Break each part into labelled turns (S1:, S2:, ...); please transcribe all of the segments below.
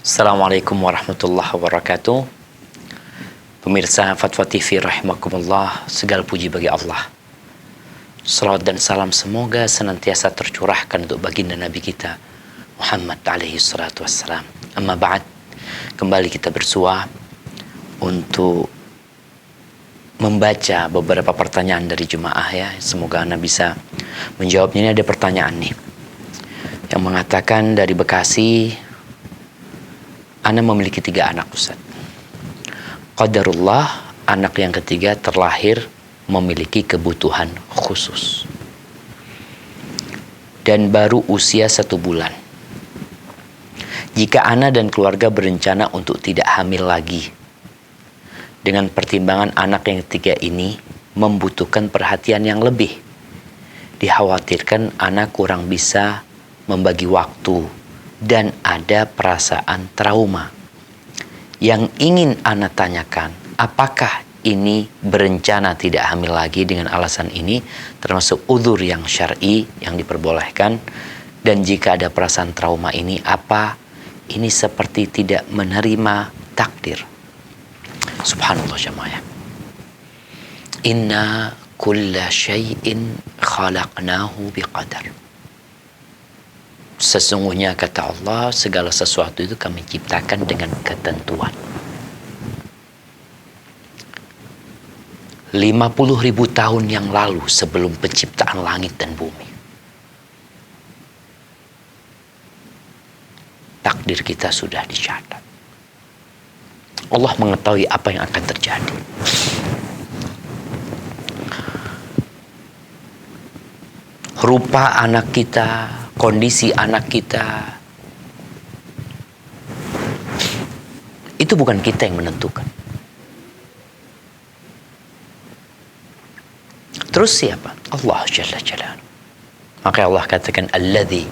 S1: Assalamualaikum warahmatullahi wabarakatuh. Pemirsa Fatwa TV rahimakumullah, segala puji bagi Allah. Salawat dan salam semoga senantiasa tercurahkan untuk baginda Nabi kita Muhammad alaihi salatu wassalam. Amma ba'd, kembali kita bersua untuk membaca beberapa pertanyaan dari jemaah ya. Semoga Anda bisa menjawabnya. Ini ada pertanyaan nih yang mengatakan dari Bekasi, Ana memiliki 3 anak, Ustaz. Qadarullah, anak yang ketiga terlahir memiliki kebutuhan khusus. Dan baru usia 1 bulan. Jika Ana dan keluarga berencana untuk tidak hamil lagi, dengan pertimbangan anak yang ketiga ini membutuhkan perhatian yang lebih, dikhawatirkan Ana kurang bisa membagi waktu dan ada perasaan trauma. Yang ingin Ana tanyakan, apakah ini berencana tidak hamil lagi dengan alasan ini termasuk udzur yang syar'i yang diperbolehkan? Dan jika ada perasaan trauma ini, apa ini seperti tidak menerima takdir? Subhanallah jemaah. Inna kulla syai'in khalaqnahu biqadar. Sesungguhnya kata Allah, segala sesuatu itu kami ciptakan dengan ketentuan. 50.000 tahun yang lalu sebelum penciptaan langit dan bumi, takdir kita sudah dicatat. Allah mengetahui apa yang akan terjadi. Rupa anak kita, kondisi anak kita, itu bukan kita yang menentukan. Terus siapa? Allah Jalla Jalaluhu. Maka Allah katakan, Alladzi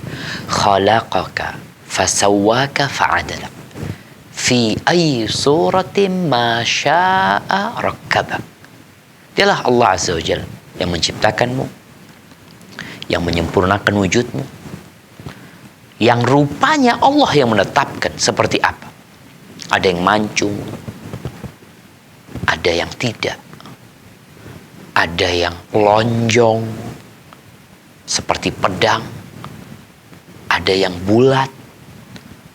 S1: khalaqaka fasawwaka fa'adalak fi ayyi suratin ma syaa rakkabak. Dialah Allah Azza wa Jalla yang menciptakanmu, yang menyempurnakan wujudmu, yang rupanya Allah yang menetapkan seperti apa. Ada yang mancung, ada yang tidak, ada yang lonjong seperti pedang, ada yang bulat,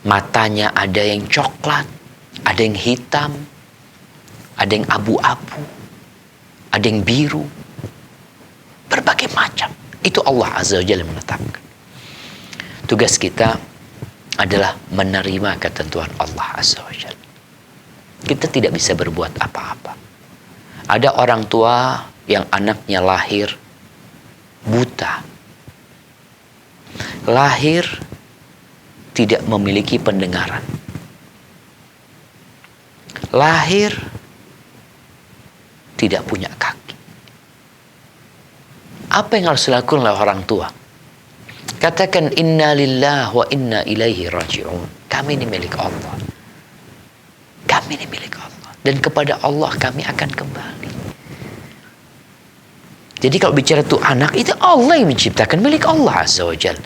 S1: matanya ada yang coklat, ada yang hitam, ada yang abu-abu, ada yang biru, berbagai macam. Itu Allah Azza wa Jalla menetapkan. Tugas kita adalah menerima ketentuan Allah Azza wa Jalla. Kita tidak bisa berbuat apa-apa. Ada orang tua yang anaknya lahir buta, lahir tidak memiliki pendengaran, lahir tidak punya kaki. Apa yang harus dilakukan oleh orang tua? Katakan inna lillahi wa inna ilaihi raji'un. Kami ini milik Allah. Kami ini milik Allah. Dan kepada Allah kami akan kembali. Jadi kalau bicara tuh anak, itu Allah yang menciptakan, milik Allah Azza wa Jalla.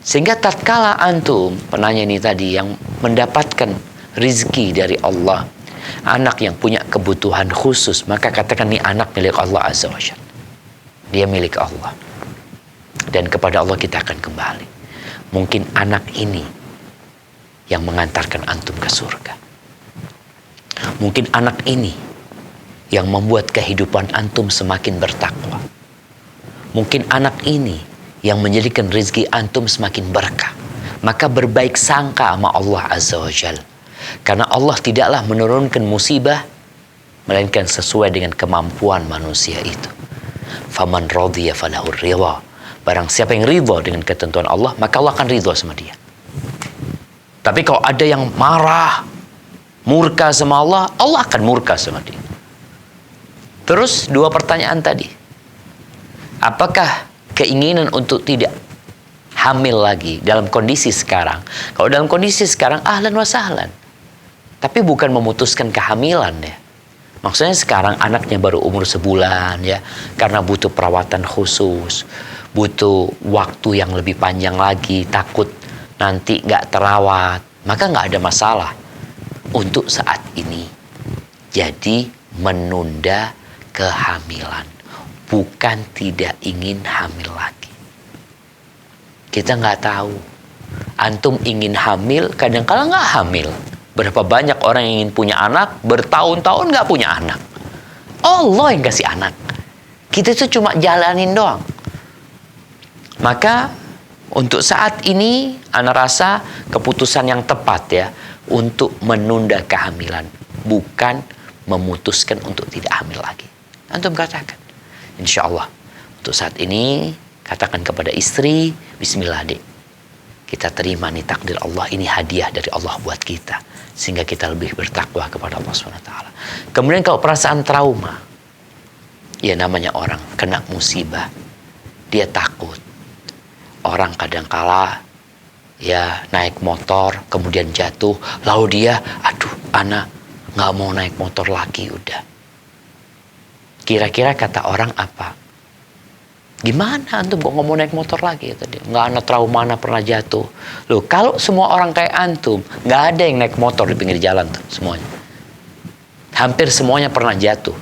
S1: Sehingga tatkala antum, penanya ini tadi, yang mendapatkan rizki dari Allah, anak yang punya kebutuhan khusus, maka katakan ini anak milik Allah Azza wa Jalla. Dia milik Allah. Dan kepada Allah kita akan kembali. Mungkin anak ini yang mengantarkan antum ke surga. Mungkin anak ini yang membuat kehidupan antum semakin bertakwa. Mungkin anak ini yang menjadikan rezeki antum semakin berkah. Maka berbaik sangka sama Allah Azza wa Jalla. Karena Allah tidaklah menurunkan musibah melainkan sesuai dengan kemampuan manusia itu. Faman radhiya falahur ridha. Barang siapa yang ridha dengan ketentuan Allah, maka Allah akan ridha sama dia. Tapi kalau ada yang marah, murka sama Allah, Allah akan murka sama dia. Terus 2 pertanyaan tadi. Apakah keinginan untuk tidak hamil lagi dalam kondisi sekarang? Kalau dalam kondisi sekarang, ahlan wa sahlan. Tapi bukan memutuskan kehamilan ya. Maksudnya sekarang anaknya baru umur 1 bulan ya, karena butuh perawatan khusus, butuh waktu yang lebih panjang lagi, takut nanti nggak terawat, maka nggak ada masalah untuk saat ini. Jadi menunda kehamilan, bukan tidak ingin hamil lagi. Kita nggak tahu. Antum ingin hamil, kadang-kala nggak hamil. Berapa banyak orang yang ingin punya anak, bertahun-tahun nggak punya anak. Allah yang kasih anak. Kita itu cuma jalanin doang. Maka untuk saat ini, ana rasa keputusan yang tepat ya untuk menunda kehamilan, bukan memutuskan untuk tidak hamil lagi. Antum katakan, insya Allah untuk saat ini katakan kepada istri, Bismillah dek, kita terima nih takdir Allah, ini hadiah dari Allah buat kita, sehingga kita lebih bertakwa kepada Allah SWT. Kemudian kalau perasaan trauma, ya namanya orang kena musibah, dia takut. Orang kadangkala ya naik motor kemudian jatuh, lalu dia, aduh anak nggak mau naik motor lagi udah. Kira-kira kata orang apa? Gimana antum kok nggak mau naik motor lagi? Tadi nggak ada trauma, anak pernah jatuh. Loh, kalau semua orang kayak antum, nggak ada yang naik motor di pinggir jalan tuh semuanya. Hampir semuanya pernah jatuh.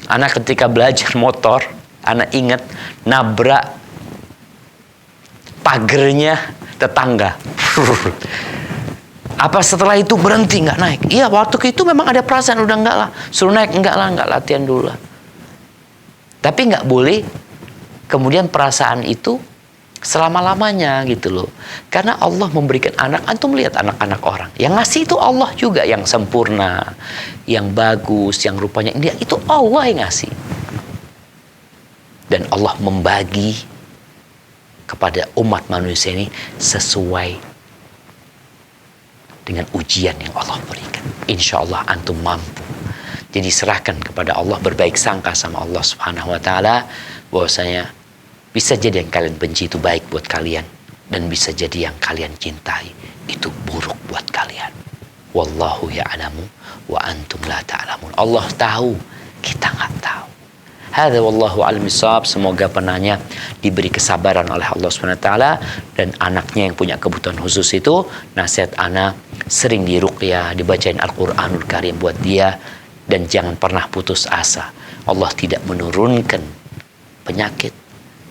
S1: Anak ketika belajar motor, anak ingat nabrak pagernya tetangga. Apa setelah itu berhenti nggak naik? Iya, waktu itu memang ada perasaan udah enggak lah, suruh naik enggak latihan dulu lah. Tapi nggak boleh kemudian perasaan itu selama-lamanya gitu loh. Karena Allah memberikan anak, antum lihat anak-anak orang. Yang ngasih itu Allah juga, yang sempurna, yang bagus, yang rupanya indah, itu Allah yang ngasih. Dan Allah membagi kepada umat manusia ini sesuai dengan ujian yang Allah berikan. Insya Allah antum mampu. Jadi serahkan kepada Allah, berbaik sangka sama Allah Subhanahu wa taala bahwasanya bisa jadi yang kalian benci itu baik buat kalian, dan bisa jadi yang kalian cintai itu buruk buat kalian. Wallahu ya'lamu wa antum la ta'lamun. Allah tahu, kita nggak tahu. Hadza wallahu a'lam bishawab. Semoga penanya diberi kesabaran oleh Allah Subhanahu wa taala, dan anaknya yang punya kebutuhan khusus itu, nasihat ana sering diruqyah, dibacain Al-Qur'anul Karim buat dia, dan jangan pernah putus asa. Allah tidak menurunkan penyakit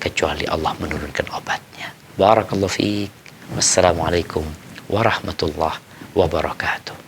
S1: kecuali Allah menurunkan obatnya. Barakallahu fiik. Wassalamualaikum warahmatullahi wabarakatuh.